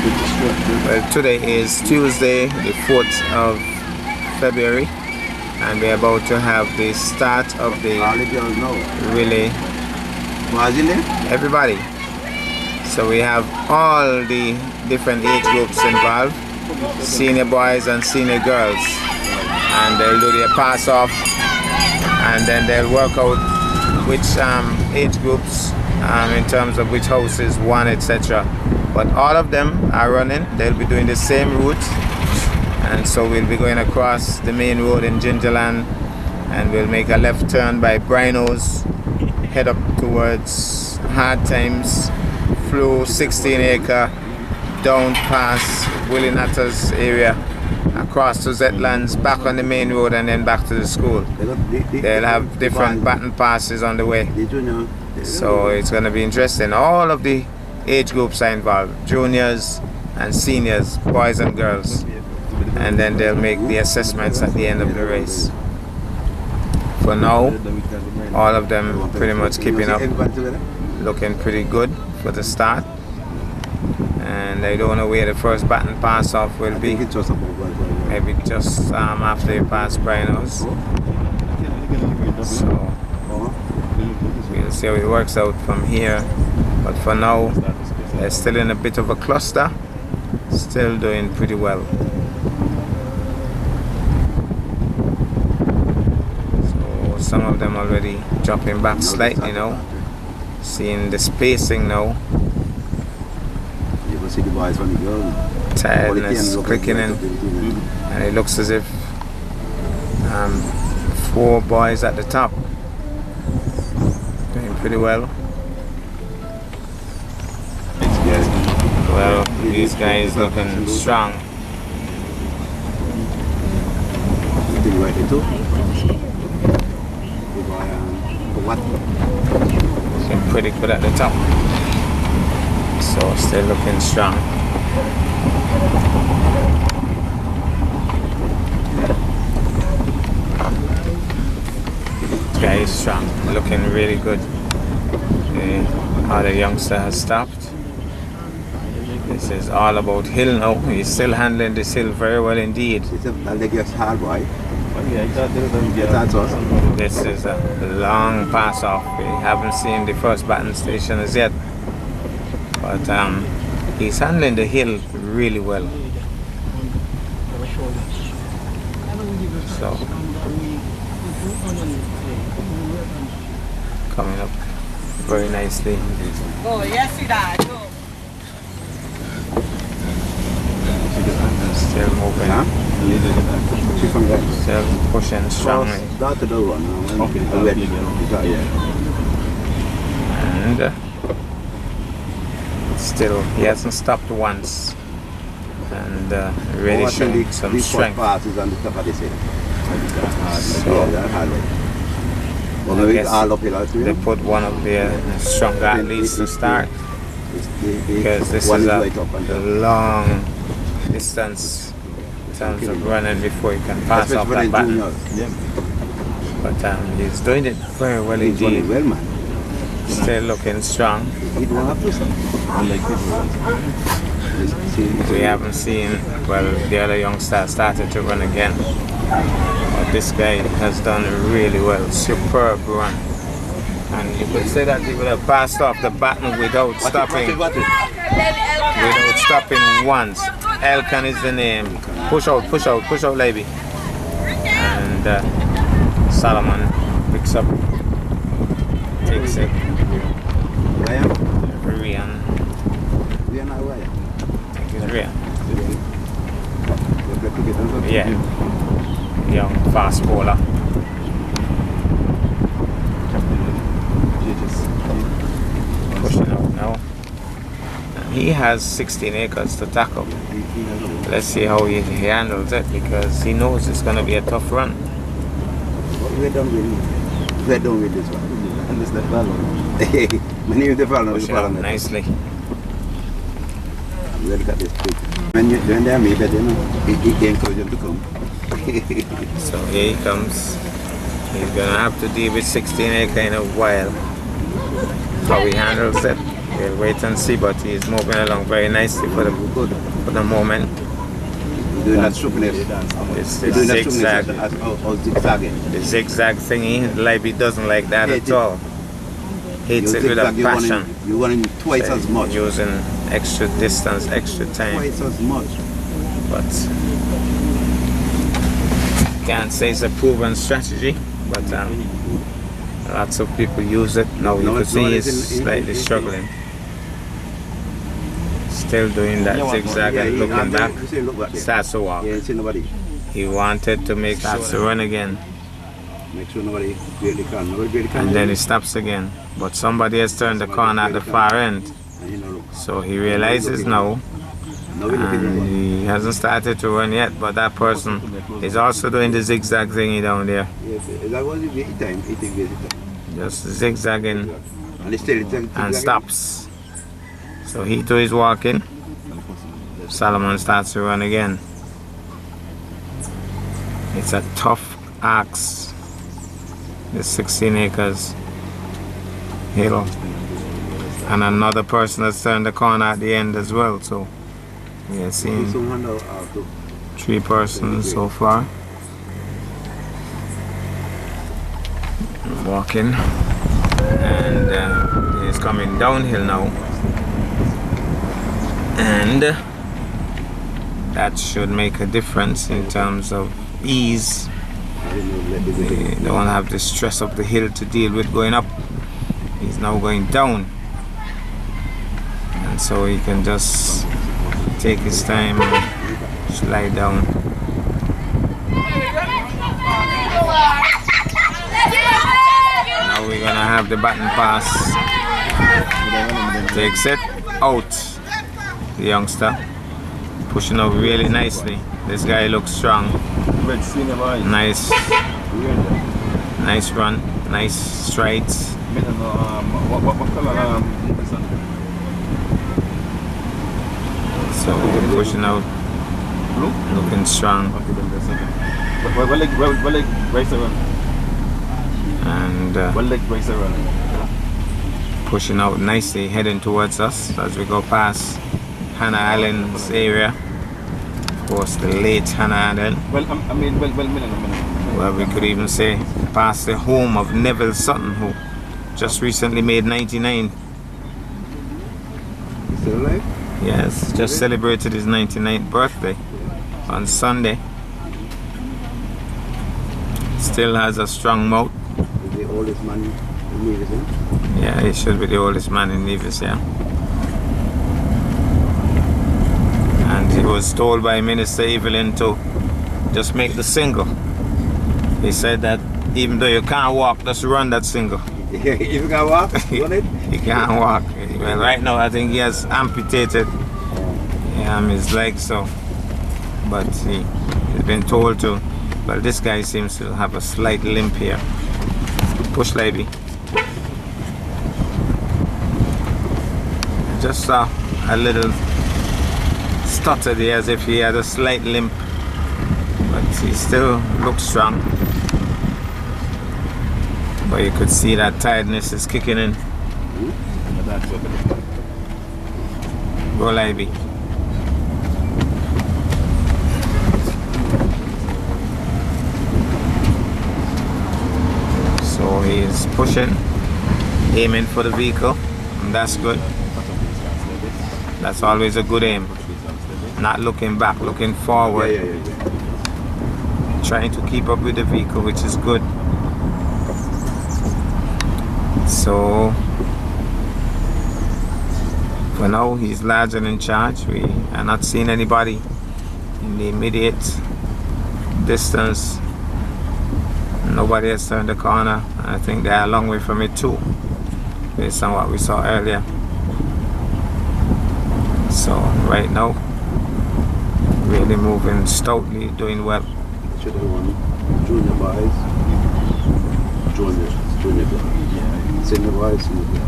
Well, today is Tuesday, the 4th of February, and we're about to have the start of the relay. Everybody. So we have all the different age groups involved, senior boys and senior girls, and they'll do their pass off, and then they'll work out which age groups in terms of which houses won, etc. But all of them are running. They'll be doing the same route, and so we'll be going across the main road in Gingerland, and we'll make a left turn by Brino's, head up towards Hard Times, through 16 Acre, down past Willie Natter's area, across to Zetlands, back on the main road, and then back to the school. They'll have different baton passes on the way, so it's going to be interesting. All of the age groups are involved, juniors and seniors, boys and girls, and then they'll make the assessments at the end of the race. For now, all of them pretty much keeping up, looking pretty good for the start, and I don't know where the first baton pass off will be. Maybe just after you pass Brino's. So we'll see how it works out from here, but for now they're still in a bit of a cluster, still doing pretty well. So some of them already dropping back slightly now, seeing the spacing now. Tiredness clicking in, and it looks as if 4 boys at the top doing pretty well. Well, these guys looking strong. Looking pretty good at the top, so still looking strong. This guy is strong, looking really good. The youngster has stopped. This is all about hill now. He's still handling this hill very well indeed. This is a long pass off. We haven't seen the first baton station as yet, but he's handling the hill really well. So coming up very nicely. Oh yes, you died. Still moving. Still pushing strongly. And still, he hasn't stopped once, and really showing some strength. So, I guess they put one of their stronger athletes to start, because this is a long distance in terms of running before you can pass off that baton. But he's doing it very well indeed. Still looking strong. We haven't seen, well, the other youngster started to run again, but this guy has done really well. Superb run, and you could say that he would have passed off the baton without stopping. Without stopping once. Elkan is the name. Push out, Levy. And Solomon picks up, takes it. Rian. I think it's Rian. Yeah. Young fast bowler. Pushing out now. He has 16 acres to tackle. Let's see how he handles it, because he knows it's going to be a tough run. We're done with this one. And this is the follow. My name is the follow. Pushing out nicely. Look at this quick. When they're made that, he encourage them to come. So here he comes. He's going to have to deal with 16 acre in a while. How he handles it. We'll wait and see, but he's moving along very nicely for the moment. Doing that strokeness. It's Doing that zigzag. strokeness zigzagging. The zigzag thingy, Libby doesn't like that at all. Hates it with a passion. You want him twice as much. Using extra distance, extra time. Twice as much. But can't say it's a proven strategy, but lots of people use it. Now you can see he's slightly struggling. Still doing that zigzag and looking back. Starts to walk. Yeah, see nobody. He wanted to make starts to run again. Make sure nobody break the can. Nobody break the can. And then he stops again. But somebody has turned the corner at the far end. So he realizes now. And he hasn't started to run yet, but that person is also doing the zigzag thingy down there. Yes, that was the time. Just zigzagging and stops. So he too is walking. Solomon starts to run again. It's a tough axe. The 16 acres hill. And another person has turned the corner at the end as well. So we are seeing 3 persons so far. Walking. And he's coming downhill now. And that should make a difference in terms of ease. They don't have the stress of the hill to deal with going up. He's now going down, and so he can just take his time and slide down. Now we're gonna have the button pass. Takes it out. The youngster pushing up really nicely. This guy looks strong. Nice run, nice strides. So pushing out, looking strong. And pushing out nicely, heading towards us as we go past Hannah Allen's area. Of course, the late Hannah Allen. Well, we could even say past the home of Neville Sutton, who just recently made 99. Still alive? Yes, just celebrated his 99th birthday on Sunday. Still has a strong mouth. Is the oldest man in Nevis, Yeah, he should be the oldest man in Nevis, yeah. And he was told by Minister Evelyn to just make the single. He said that even though you can't walk, just run that single. If you can walk, run it? He can't walk. Well, right now I think he has amputated his legs, so, but he's been told to. Well, this guy seems to have a slight limp here. Push, lady. Just a little stuttered here as if he had a slight limp, but he still looks strong. But you could see that tiredness is kicking in. Go, Libby. So he's pushing, aiming for the vehicle, and that's good. That's always a good aim. Not looking back, looking forward. Trying to keep up with the vehicle, which is good. So for now, he's large and in charge. We are not seeing anybody in the immediate distance. Nobody has turned the corner. I think they're a long way from it too, based on what we saw earlier. So right now, really moving stoutly, doing well. Should have won junior boys, junior boys. Senior boys, senior boys.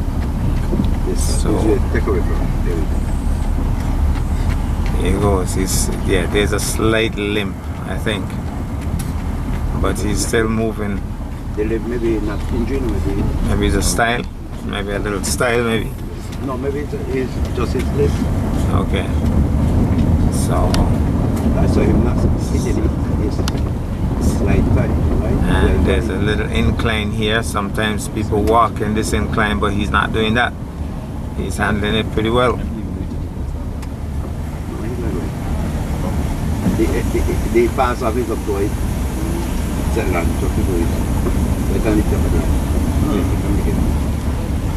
Yes, so take away from there. He goes. There's a slight limp, I think, but he's still moving. They live maybe not in junior, maybe the style, maybe a little style, maybe. No, maybe it's just his list. Okay. So, I saw him not sitting his slight time, right? and there's a little incline here. Sometimes people walk in this incline, but he's not doing that. He's handling it pretty well. The pass of his up to it. Gingerland, so people is.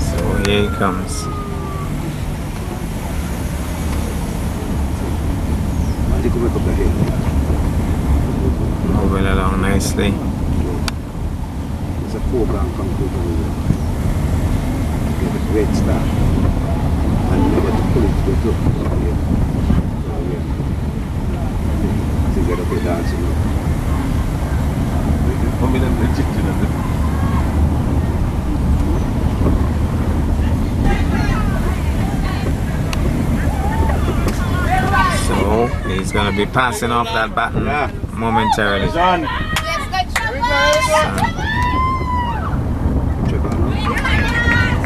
So here he comes. Moving along nicely. It's a foregone conclusion. Give it a great start. And never to pull it to the top. To get up a dancing. So he's going to be passing off that baton momentarily.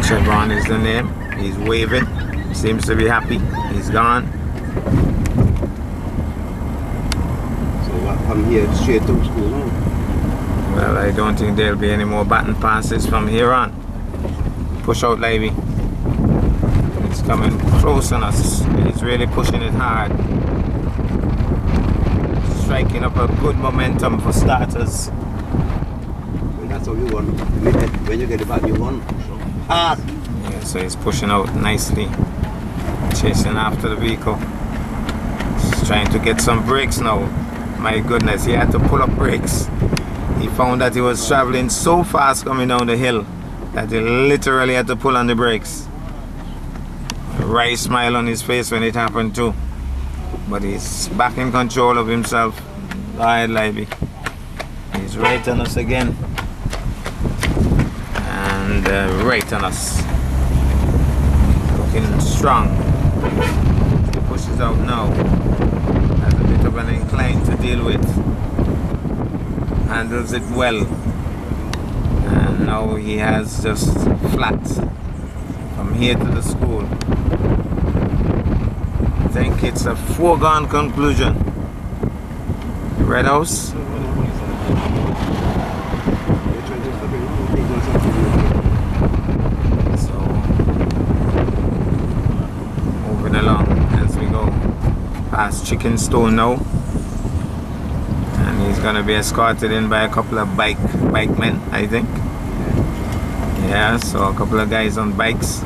Trevon is the name. He's waving. Seems to be happy. He's gone. So from here straight to school now? Well, I don't think there'll be any more baton passes from here on. Push out, Livy. It's coming close on us. He's really pushing it hard. Striking up a good momentum for starters. Well, that's how you want. When you get the baton, you want hard. Yeah, so he's pushing out nicely. Chasing after the vehicle. He's trying to get some brakes now. My goodness, he had to pull up brakes. He found that he was traveling so fast coming down the hill that he literally had to pull on the brakes. A wry smile on his face when it happened too. But he's back in control of himself. Go ahead, Livy. He's right on us again. And right on us. Looking strong. He pushes out now. Has a bit of an incline to deal with. Handles it well. And now he has just flat from here to the school. I think it's a foregone conclusion. Red House. So moving along as we go past Chicken Stone now. And he's gonna be escorted in by a couple of bikemen, I think. Yeah, so a couple of guys on bikes.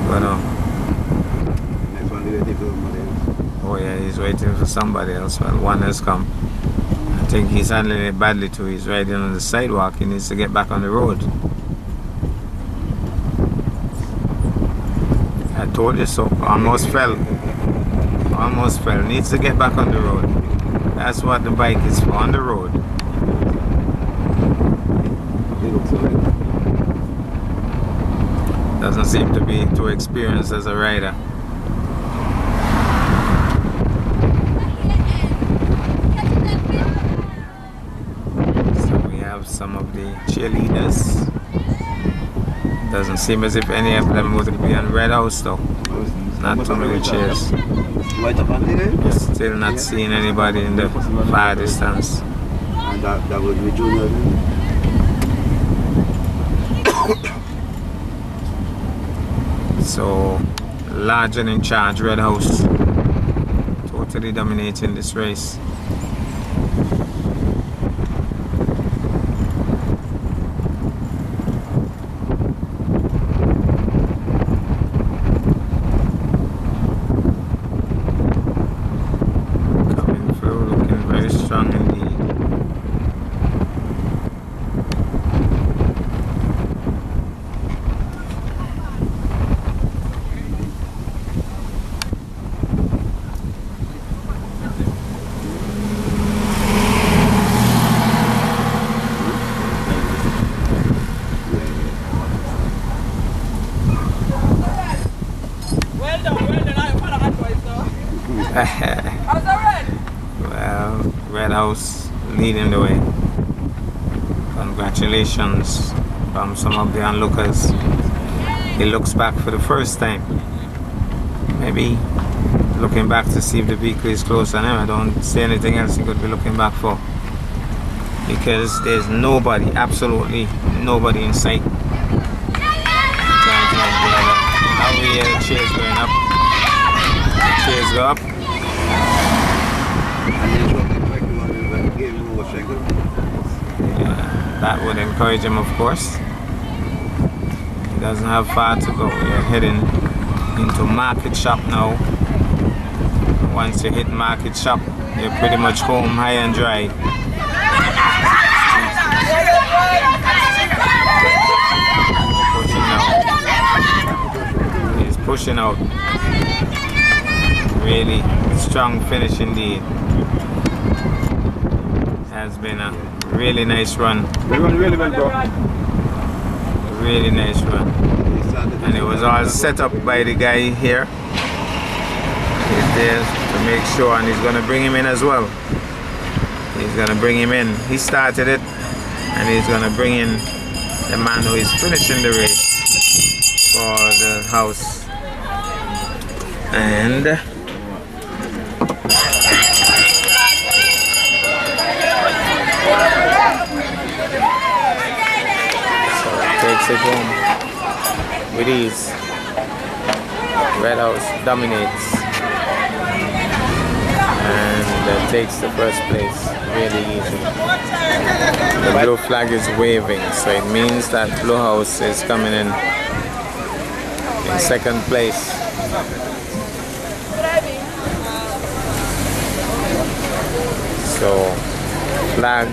But oh yeah, he's waiting for somebody else. Well, one has come. I think he's handling it badly too. He's riding on the sidewalk. He needs to get back on the road. I told you so. Almost fell. Almost fell. Needs to get back on the road. That's what the bike is for, on the road. Doesn't seem to be too experienced as a rider. So we have some of the cheerleaders. Doesn't seem as if any of them would be on Red House though. Not too many cheers. Still not seeing anybody in the far distance. And that would be junior. So, large and in charge, Red House, totally dominating this race. Coming through, looking very strong indeed. Well, Red House leading the way. Congratulations from some of the onlookers. he looks back for the first time. Maybe looking back to see if the vehicle is close on him. I don't see anything else he could be looking back for, because there's nobody, absolutely nobody in sight. Now we hear the chairs going up. Chairs go up. Yeah, that would encourage him, of course. He doesn't have far to go. We're heading into Market Shop now. Once you hit Market Shop, you're pretty much home high and dry. Pushing out. He's pushing out. Really strong finish indeed. Has been a really nice run. We run really well, bro. Really nice run. And it was all set up by the guy here. He's there to make sure, and he's going to bring him in as well. He's going to bring him in. He started it, and he's going to bring in the man who is finishing the race for the house. And takes it home with ease. Red House dominates and takes the first place really easy. The blue flag is waving, so it means that Blue House is coming in second place. So flag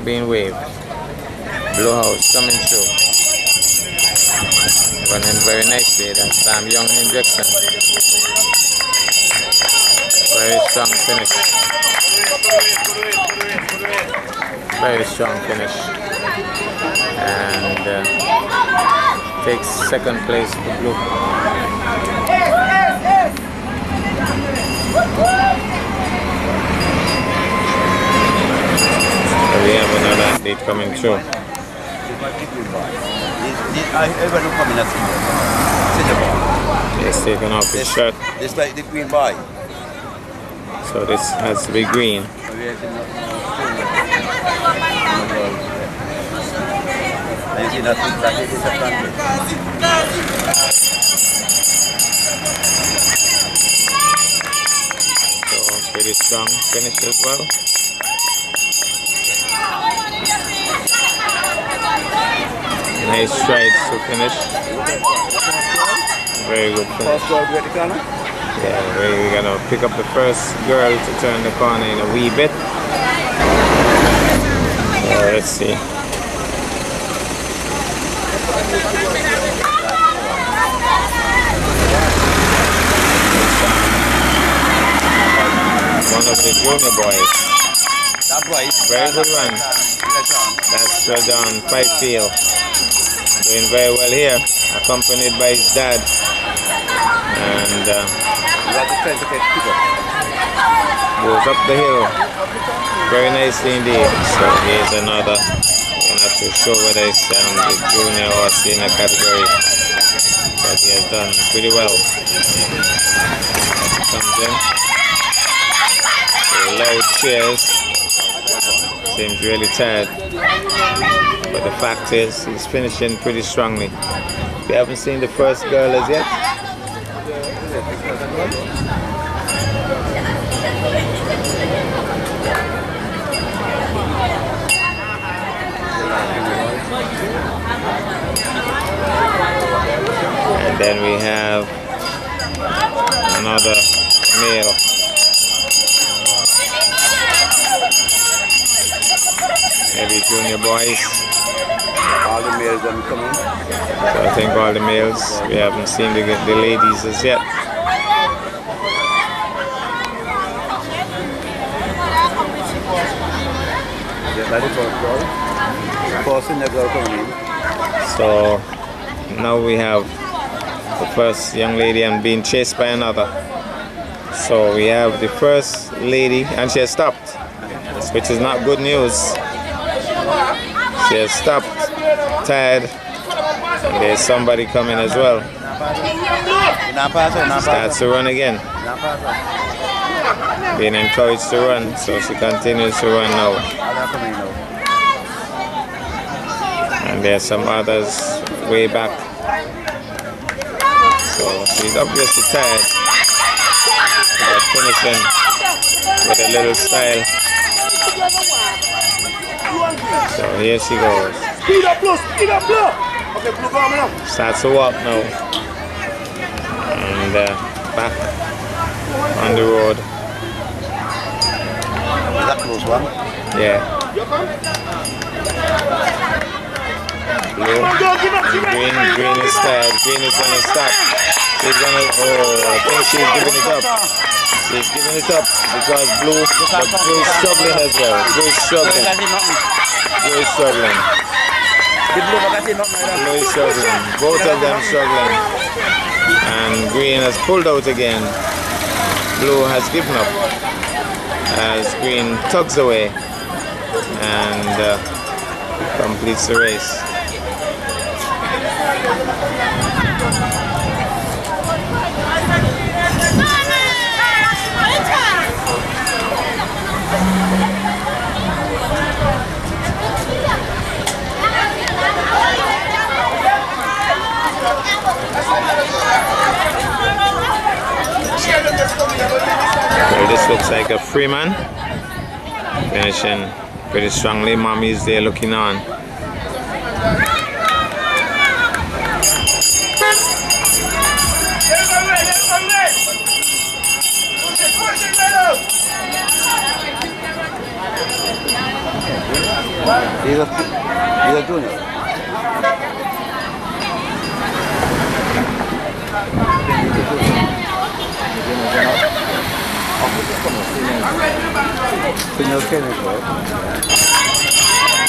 being waved. Blue House coming through. Running very nicely. That's Young Hendrickson. Very strong finish. Very strong finish. And takes second place for Blue. So we have another athlete coming through. He's taking off his shirt. This like the green boy. So this has to be green. So pretty strong finish as well. Nice strides to finish. Very good finish. Yeah, we're gonna pick up the first girl to turn the corner in a wee bit. So let's see. One of the junior boys. Very good run. That's John Pipefield. Doing very well here, accompanied by his dad. And goes up the hill very nicely indeed. So here's another. I'm not too sure whether it's the junior or senior category, but he has done pretty well. Comes in. Loud cheers. Seems really tired, but the fact is he's finishing pretty strongly. We haven't seen the first girl as yet. And then we have another male. Maybe junior boys. All the males are coming. So I think all the males. We haven't seen the ladies as yet. So now we have the first young lady and being chased by another. So we have the first lady and she has stopped, which is not good news. She has stopped, tired, There's somebody coming as well. Starts to run again. Being encouraged to run, so she continues to run now. And there's some others way back. So she's obviously tired. But finishing with a little style. So here she goes. Speed up, Blue! Speed up, Blue! Okay, Blue, go on now. Starts to walk now. And back on the road. Is that close one? Yeah. Blue. Green is tired. Green is gonna stop. She's gonna, oh, I think she's giving it up. She's giving it up because Blue is struggling as well. Blue is struggling. Blue is struggling. Blue is struggling. Both of them struggling. And Green has pulled out again. Blue has given up as Green tugs away and completes the race. Well, this looks like a Freeman finishing pretty strongly. Mommy's there looking on. He's a junior.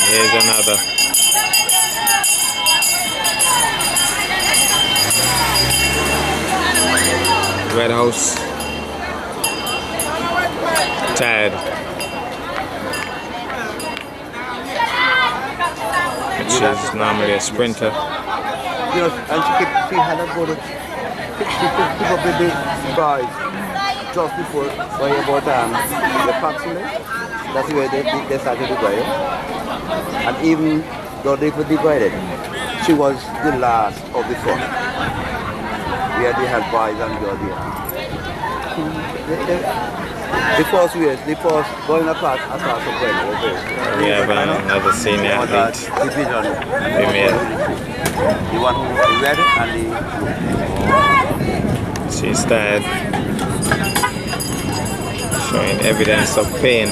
Here's another. Red House. Tired. She's normally a sprinter. You know, and she had a good keep up with the boys just before by about the vaccinate. That's where they started to divide. And even though they were divided, she was the last of the front. Where they had boys and girls there. The first going across the plane. We have another senior athlete. Female. The one who red and the She's tired. Showing evidence of pain.